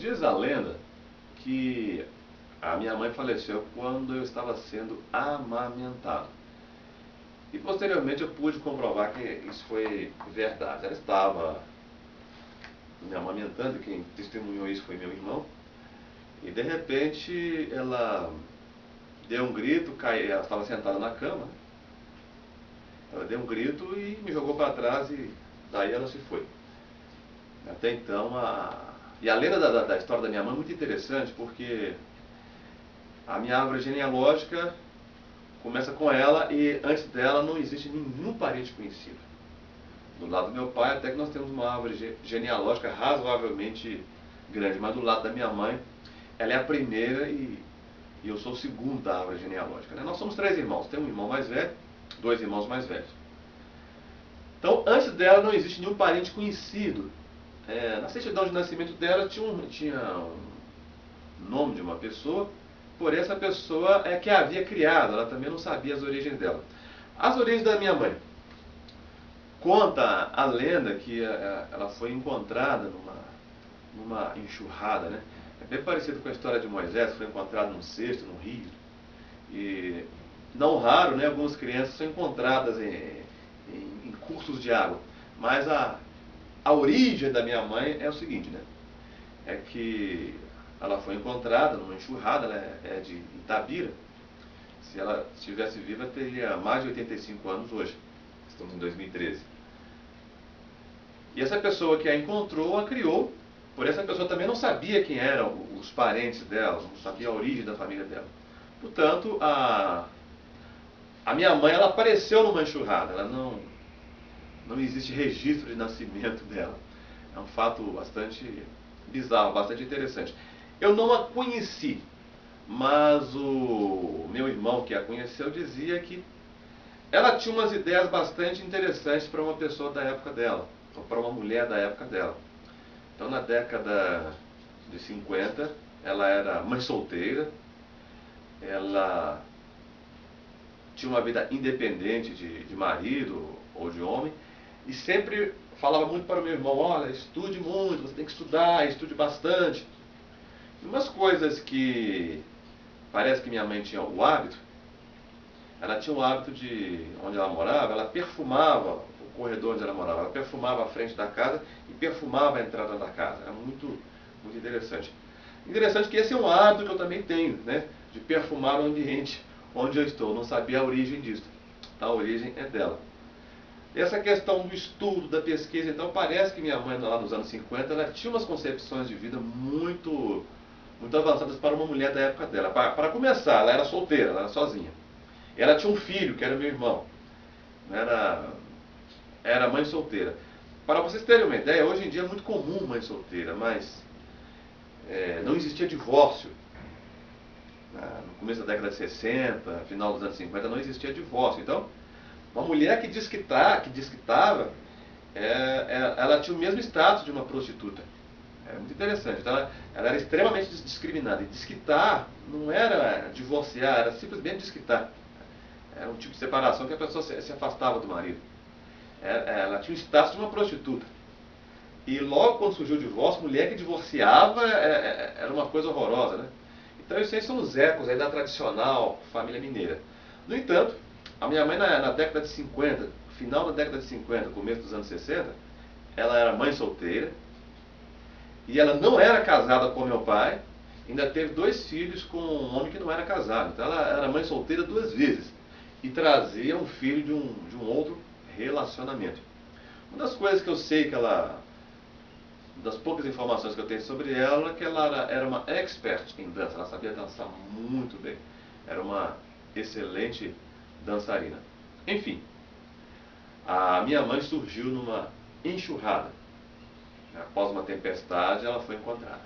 Diz a lenda que a minha mãe faleceu quando eu estava sendo amamentado. E posteriormente eu pude comprovar que isso foi verdade. Ela estava me amamentando, quem testemunhou isso foi meu irmão. E de repente ela deu um grito, ela estava sentada na cama, né? Ela deu um grito e me jogou para trás e daí ela se foi. Até então, e a lenda da história da minha mãe é muito interessante, porque a minha árvore genealógica começa com ela e antes dela não existe nenhum parente conhecido. Do lado do meu pai até que nós temos uma árvore genealógica razoavelmente grande, mas do lado da minha mãe ela é a primeira e eu sou o segundo da árvore genealógica, né? Nós somos 3 irmãos, tem um irmão mais velho, 2 irmãos mais velhos. Então antes dela não existe nenhum parente conhecido. Na certidão de nascimento dela tinha um nome de uma pessoa, porém essa pessoa é que a havia criado, ela também não sabia as origens dela. As origens da minha mãe. Conta a lenda que ela foi encontrada numa enxurrada, né? É bem parecido com a história de Moisés, que foi encontrado num cesto, num rio. E não raro, né, algumas crianças são encontradas em cursos de água. Mas a origem da minha mãe é o seguinte, né? É que ela foi encontrada numa enxurrada, ela é de Itabira. Se ela estivesse viva, teria mais de 85 anos hoje. Estamos em 2013. E essa pessoa que a encontrou, a criou. Por essa pessoa também não sabia quem eram os parentes dela, não sabia a origem da família dela. Portanto, a minha mãe, ela apareceu numa enxurrada. Ela não existe registro de nascimento dela. É um fato bastante bizarro, bastante interessante. Eu não a conheci, mas o meu irmão que a conheceu dizia que ela tinha umas ideias bastante interessantes para uma pessoa da época dela, ou para uma mulher da época dela. Então, na década de 50, ela era mãe solteira, ela tinha uma vida independente de marido ou de homem, e sempre falava muito para o meu irmão: olha, estude muito, você tem que estudar, estude bastante. E umas coisas que parece que minha mãe tinha o hábito, ela tinha o hábito de, onde ela morava, ela perfumava o corredor onde ela morava, ela perfumava a frente da casa e perfumava a entrada da casa. Era muito, muito interessante. Interessante que esse é um hábito que eu também tenho, né? De perfumar o ambiente onde eu estou. Eu não sabia a origem disso. A origem é dela. Essa questão do estudo, da pesquisa, então parece que minha mãe lá nos anos 50, ela tinha umas concepções de vida muito avançadas para uma mulher da época dela. Para começar, ela era solteira, ela era sozinha. Ela tinha um filho, que era meu irmão. Era mãe solteira. Para vocês terem uma ideia, hoje em dia é muito comum mãe solteira, mas não existia divórcio. No começo da década de 60, final dos anos 50, não existia divórcio. Então, uma mulher que desquitava, ela tinha o mesmo status de uma prostituta. É muito interessante. Então, ela era extremamente discriminada. E desquitar não era divorciar, era simplesmente desquitar. Era um tipo de separação que a pessoa se afastava do marido. Ela tinha o status de uma prostituta. E logo quando surgiu o divórcio, mulher que divorciava era uma coisa horrorosa, né? Então isso aí são os ecos aí da tradicional família mineira. No entanto, a minha mãe na década de 50, final da década de 50, começo dos anos 60, ela era mãe solteira. E ela não era casada com meu pai, ainda teve 2 filhos com um homem que não era casado. Então ela era mãe solteira 2 vezes. E trazia um filho de um outro relacionamento. Uma das coisas que eu sei que ela, das poucas informações que eu tenho sobre ela, é que ela era uma expert em dança. Ela sabia dançar muito bem. Era uma excelente dançarina. Enfim, a minha mãe surgiu numa enxurrada. Após uma tempestade, ela foi encontrada.